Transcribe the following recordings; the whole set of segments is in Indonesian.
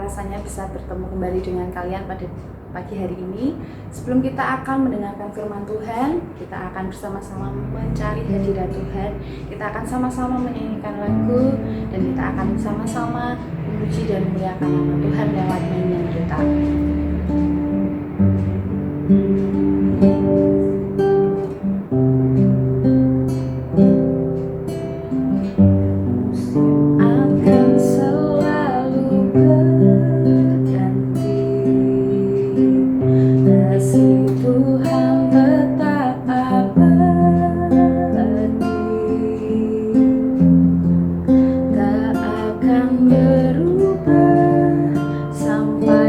rasanya bisa bertemu kembali dengan kalian pada pagi hari ini. Sebelum kita akan mendengarkan firman Tuhan, kita akan bersama-sama mencari hadirat Tuhan. Kita akan sama-sama menyanyikan lagu, dan kita akan sama-sama memuji dan memuliakan nama Tuhan lewat nyanyian kita. Sampai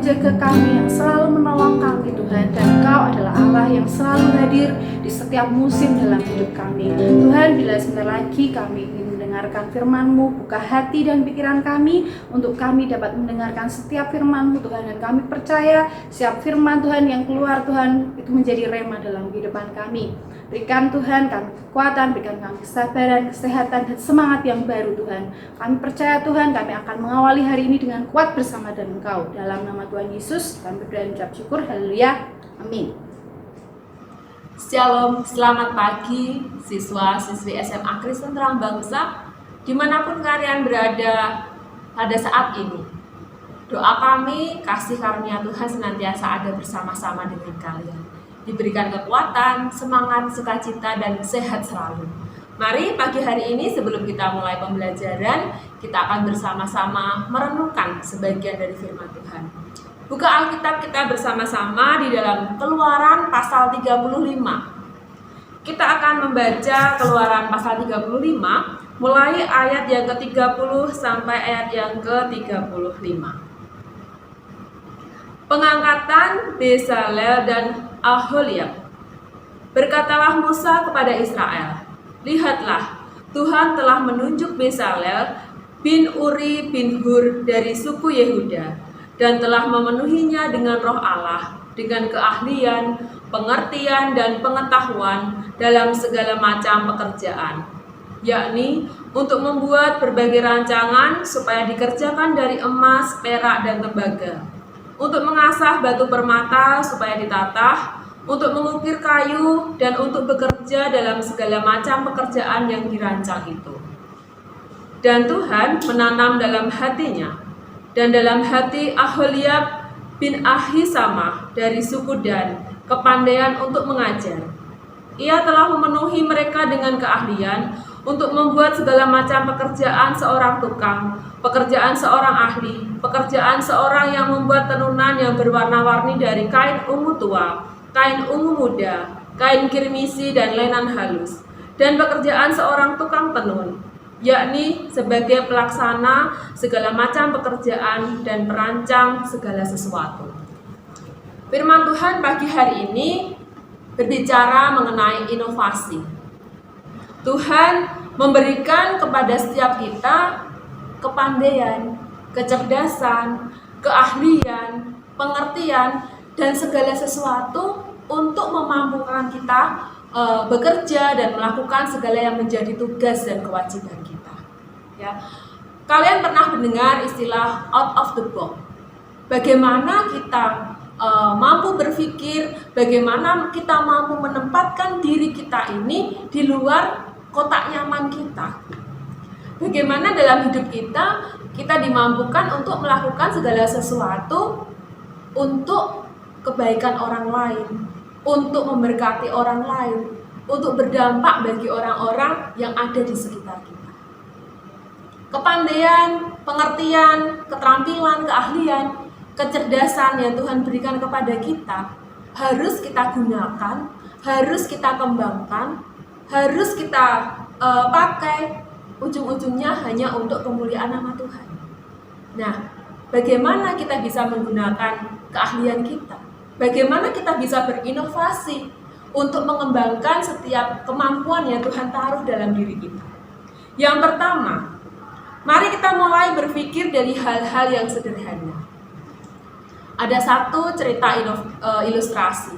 menjaga kami, yang selalu menolong kami Tuhan. Dan Engkau adalah Allah yang selalu hadir di setiap musim dalam hidup kami. Tuhan, bila sebentar lagi kami ingin mendengarkan firman-Mu, buka hati dan pikiran kami untuk kami dapat mendengarkan setiap firman-Mu Tuhan. Dan kami percaya setiap firman Tuhan yang keluar Tuhan itu menjadi rema dalam kehidupan kami. Berikan Tuhan kami kekuatan, berikan kami kesabaran, kesehatan, dan semangat yang baru Tuhan. Kami percaya Tuhan kami akan mengawali hari ini dengan kuat bersama dan Engkau. Dalam nama Tuhan Yesus kami berdoa dan mengucap syukur. Haleluya. Amin. Shalom, selamat pagi siswa-siswi SMA Kristen Terang Bangsa dimanapun kalian berada pada saat ini. Doa kami, kasih karunia Tuhan senantiasa ada bersama-sama dengan kalian. Diberikan kekuatan, semangat, sukacita, dan sehat selalu. Mari pagi hari ini sebelum kita mulai pembelajaran, kita akan bersama-sama merenungkan sebagian dari firman Tuhan. Buka Alkitab kita bersama-sama di dalam Keluaran pasal 35. Kita akan membaca Keluaran pasal 35 mulai ayat yang ke-30 sampai ayat yang ke-35. Pengangkatan Bezalel dan Aholiab. Berkatalah Musa kepada Israel, lihatlah, Tuhan telah menunjuk Bezalel bin Uri bin Hur dari suku Yehuda, dan telah memenuhinya dengan roh Allah, dengan keahlian, pengertian, dan pengetahuan dalam segala macam pekerjaan, yakni untuk membuat berbagai rancangan supaya dikerjakan dari emas, perak, dan tembaga, untuk mengasah batu permata supaya ditatah, untuk mengukir kayu, dan untuk bekerja dalam segala macam pekerjaan yang dirancang itu. Dan Tuhan menanam dalam hatinya dan dalam hati Aholiab bin Ahisamah dari suku Dan kepandaian untuk mengajar. Ia telah memenuhi mereka dengan keahlian untuk membuat segala macam pekerjaan seorang tukang, pekerjaan seorang ahli, pekerjaan seorang yang membuat tenunan yang berwarna-warni dari kain ungu tua, kain ungu muda, kain kirmisi, dan lenan halus, dan pekerjaan seorang tukang tenun, yakni sebagai pelaksana segala macam pekerjaan dan perancang segala sesuatu. Firman Tuhan pagi hari ini berbicara mengenai inovasi. Tuhan memberikan kepada setiap kita kepandaian, kecerdasan, keahlian, pengertian, dan segala sesuatu untuk memampukan kita bekerja dan melakukan segala yang menjadi tugas dan kewajiban kita. Ya, kalian pernah mendengar istilah out of the box? Bagaimana kita mampu berpikir, bagaimana kita mampu menempatkan diri kita ini di luar kotak nyaman kita. Bagaimana dalam hidup kita dimampukan untuk melakukan segala sesuatu untuk kebaikan orang lain, untuk memberkati orang lain, untuk berdampak bagi orang-orang yang ada di sekitar kita. Kepandaian, pengertian, keterampilan, keahlian, kecerdasan yang Tuhan berikan kepada kita harus kita gunakan, harus kita kembangkan, harus kita pakai, ujung-ujungnya hanya untuk kemuliaan nama Tuhan. Nah, bagaimana kita bisa menggunakan keahlian kita? Bagaimana kita bisa berinovasi untuk mengembangkan setiap kemampuan yang Tuhan taruh dalam diri kita? Yang pertama, mari kita mulai berpikir dari hal-hal yang sederhana. Ada satu cerita ilustrasi.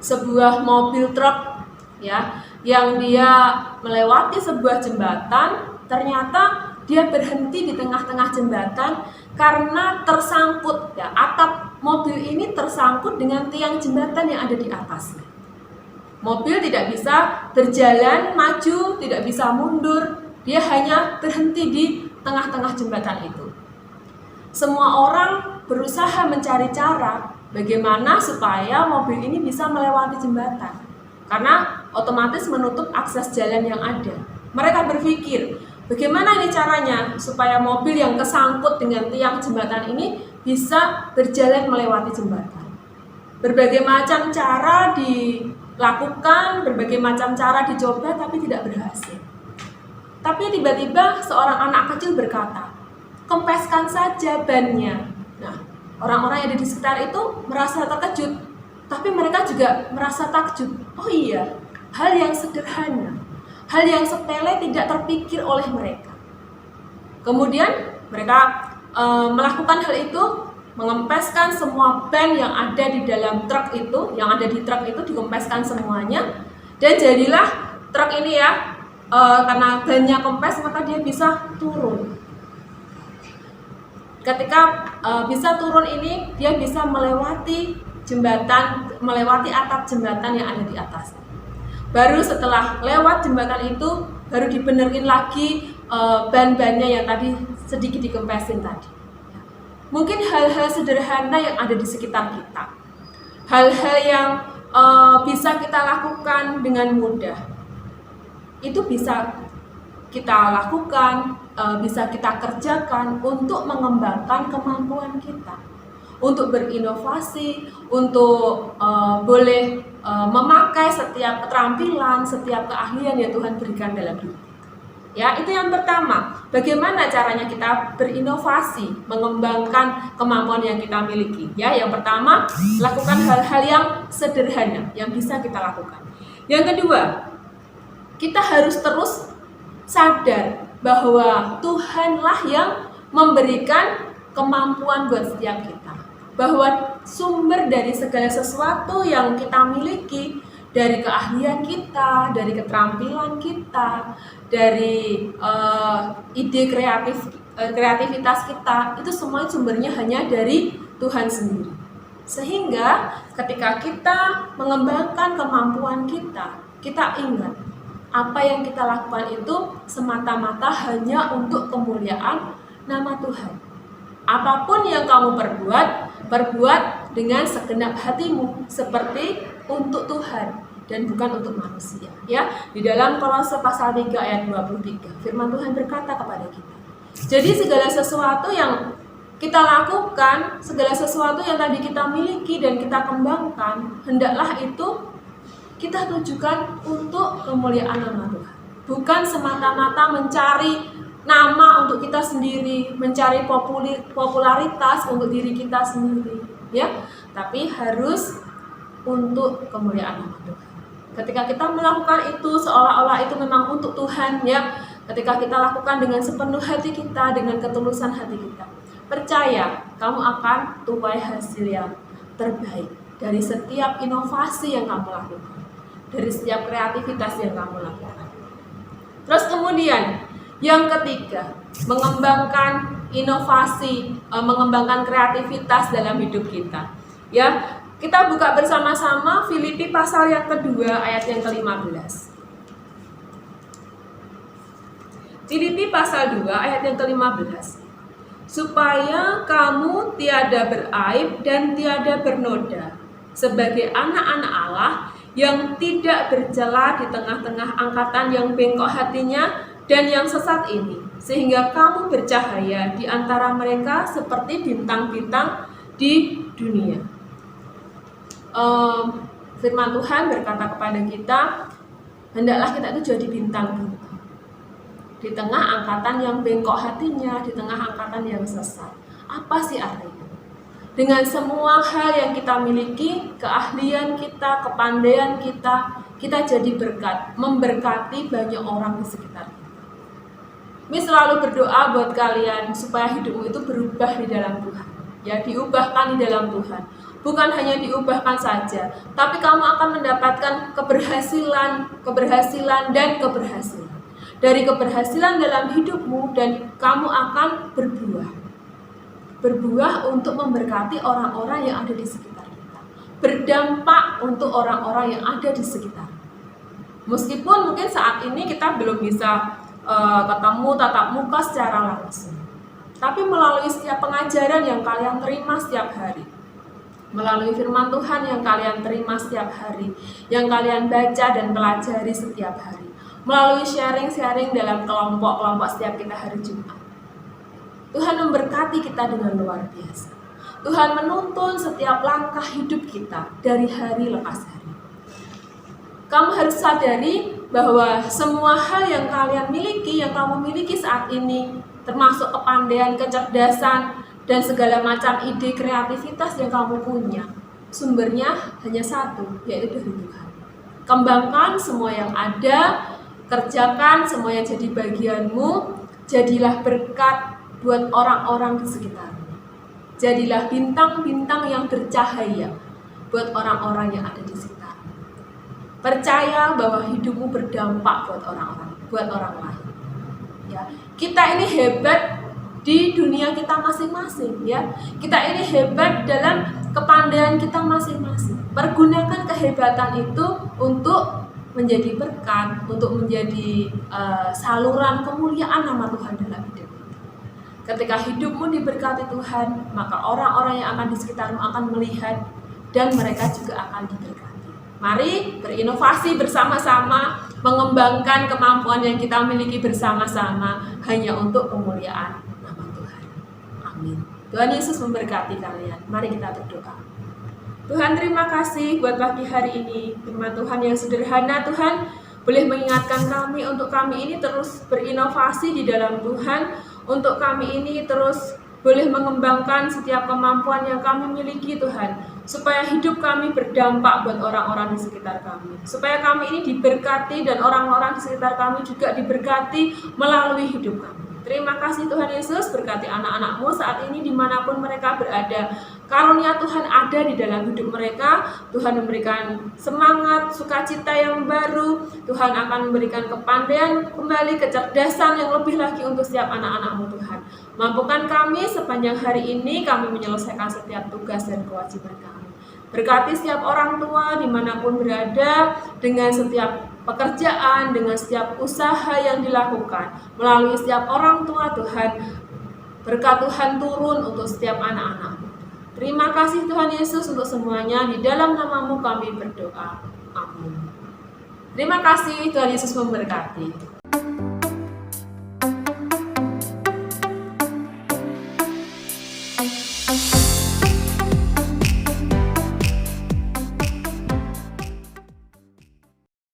Sebuah mobil truk ya, yang dia melewati sebuah jembatan, ternyata dia berhenti di tengah-tengah jembatan karena tersangkut ya, atap mobil ini tersangkut dengan tiang jembatan yang ada di atasnya. Mobil tidak bisa berjalan maju, tidak bisa mundur, dia hanya berhenti di tengah-tengah jembatan itu. Semua orang berusaha mencari cara bagaimana supaya mobil ini bisa melewati jembatan, karena otomatis menutup akses jalan yang ada. Mereka berpikir, bagaimana ini caranya supaya mobil yang kesangkut dengan tiang jembatan ini bisa berjalan melewati jembatan. Berbagai macam cara dilakukan, berbagai macam cara dicoba, tapi tidak berhasil. Tapi tiba-tiba seorang anak kecil berkata, kempeskan saja bannya. Nah, Orang-orang yang ada di sekitar itu merasa terkejut, tapi mereka juga merasa takjub. Oh iya, hal yang sederhana, hal yang sepele tidak terpikir oleh mereka. Kemudian mereka melakukan hal itu, mengempeskan semua ban yang ada di dalam truk itu, dikempeskan semuanya, dan jadilah truk ini ya, karena bannya kempes maka dia bisa turun. Ketika bisa turun ini, dia bisa melewati jembatan, melewati atap jembatan yang ada di atas. Baru setelah lewat jembatan itu, baru dibenerin lagi ban-bannya yang tadi sedikit dikempesin tadi. Mungkin hal-hal sederhana yang ada di sekitar kita, hal-hal yang bisa kita lakukan dengan mudah, itu bisa kita lakukan, bisa kita kerjakan untuk mengembangkan kemampuan kita, untuk berinovasi, untuk boleh memakai setiap keterampilan, setiap keahlian yang Tuhan berikan dalam hidup. Ya, itu yang pertama. Bagaimana caranya kita berinovasi, mengembangkan kemampuan yang kita miliki? Ya, yang pertama, lakukan hal-hal yang sederhana yang bisa kita lakukan. Yang kedua, kita harus terus sadar bahwa Tuhanlah yang memberikan kemampuan buat setiap kita. Bahwa sumber dari segala sesuatu yang kita miliki, dari keahlian kita, dari keterampilan kita, dari ide kreativitas kita, itu semua sumbernya hanya dari Tuhan sendiri. Sehingga ketika kita mengembangkan kemampuan kita, kita ingat apa yang kita lakukan itu semata-mata hanya untuk kemuliaan nama Tuhan. Apapun yang kamu perbuat dengan segenap hatimu, seperti untuk Tuhan dan bukan untuk manusia. Ya, di dalam Kolose pasal 3 ayat 23, firman Tuhan berkata kepada kita. Jadi segala sesuatu yang kita lakukan, segala sesuatu yang tadi kita miliki dan kita kembangkan, hendaklah itu kita tujukan untuk kemuliaan nama Tuhan. Bukan semata-mata mencari nama untuk kita sendiri, mencari popularitas untuk diri kita sendiri, ya. Tapi harus untuk kemuliaan nama Tuhan. Ketika kita melakukan itu seolah-olah itu memang untuk Tuhan, ya. Ketika kita lakukan dengan sepenuh hati kita, dengan ketulusan hati kita, percaya kamu akan tuai hasil yang terbaik dari setiap inovasi yang kamu lakukan, dari setiap kreativitas yang kamu lakukan. Terus kemudian yang ketiga, mengembangkan inovasi, mengembangkan kreativitas dalam hidup kita. Ya, kita buka bersama-sama Filipi pasal yang kedua ayat yang ke-15. Filipi pasal 2 ayat yang ke-15. Supaya kamu tiada beraib dan tiada bernoda, sebagai anak-anak Allah yang tidak bercela di tengah-tengah angkatan yang bengkok hatinya dan yang sesat ini, sehingga kamu bercahaya di antara mereka seperti bintang-bintang di dunia. Firman Tuhan berkata kepada kita, hendaklah kita itu jadi bintang-bintang di tengah angkatan yang bengkok hatinya, di tengah angkatan yang sesat. Apa sih artinya? Dengan semua hal yang kita miliki, keahlian kita, kepandaian kita, kita jadi berkat, memberkati banyak orang di sekitar kita. Ini selalu berdoa buat kalian supaya hidupmu itu berubah di dalam Tuhan. Ya, diubahkan di dalam Tuhan. Bukan hanya diubahkan saja, tapi kamu akan mendapatkan keberhasilan dan keberhasilan. Dari keberhasilan dalam hidupmu, dan kamu akan berbuah untuk memberkati orang-orang yang ada di sekitar kita, berdampak untuk orang-orang yang ada di sekitar. Meskipun mungkin saat ini kita belum bisa ketemu tatap muka secara langsung, tapi melalui setiap pengajaran yang kalian terima setiap hari, melalui firman Tuhan yang kalian terima setiap hari, yang kalian baca dan pelajari setiap hari, melalui sharing-sharing dalam kelompok-kelompok setiap kita hari Jumat, Tuhan memberkati kita dengan luar biasa. Tuhan menuntun setiap langkah hidup kita dari hari lepas hari. Kamu harus sadari bahwa semua hal yang kalian miliki, yang kamu miliki saat ini, termasuk kepandaian, kecerdasan, dan segala macam ide kreativitas yang kamu punya, sumbernya hanya satu, yaitu dari Tuhan. Kembangkan semua yang ada, kerjakan semua yang jadi bagianmu, jadilah berkat buat orang-orang di sekitarmu. Jadilah bintang-bintang yang bercahaya buat orang-orang yang ada di sekitarmu. Percaya bahwa hidupmu berdampak buat orang lain. Ya, kita ini hebat di dunia kita masing-masing, ya. Kita ini hebat dalam kepandaian kita masing-masing. Pergunakan kehebatan itu untuk menjadi berkat, untuk menjadi saluran kemuliaan nama Tuhan dalam hidup. Ketika hidupmu diberkati Tuhan, maka orang-orang yang akan di sekitarmu akan melihat dan mereka juga akan diberkati. Mari berinovasi bersama-sama, mengembangkan kemampuan yang kita miliki bersama-sama hanya untuk kemuliaan nama Tuhan. Amin. Tuhan Yesus memberkati kalian. Mari kita berdoa. Tuhan, terima kasih buat pagi hari ini. Firman Tuhan yang sederhana, Tuhan, boleh mengingatkan kami untuk kami ini terus berinovasi di dalam Tuhan, untuk kami ini terus boleh mengembangkan setiap kemampuan yang kami miliki, Tuhan, supaya hidup kami berdampak buat orang-orang di sekitar kami, supaya kami ini diberkati dan orang-orang di sekitar kami juga diberkati melalui hidup kami. Terima kasih Tuhan Yesus, berkati anak-anak-Mu saat ini dimanapun mereka berada. Karunia Tuhan ada di dalam hidup mereka. Tuhan memberikan semangat, sukacita yang baru. Tuhan akan memberikan kepandaian kembali, kecerdasan yang lebih lagi untuk setiap anak-anak-Mu Tuhan. Mampukan kami sepanjang hari ini kami menyelesaikan setiap tugas dan kewajiban kami. Berkati setiap orang tua dimanapun berada, dengan setiap pekerjaan, dengan setiap usaha yang dilakukan, melalui setiap orang tua Tuhan. Berkat Tuhan turun untuk setiap anak-anak. Terima kasih Tuhan Yesus untuk semuanya. Di dalam nama-Mu kami berdoa. Amin. Terima kasih, Tuhan Yesus memberkati.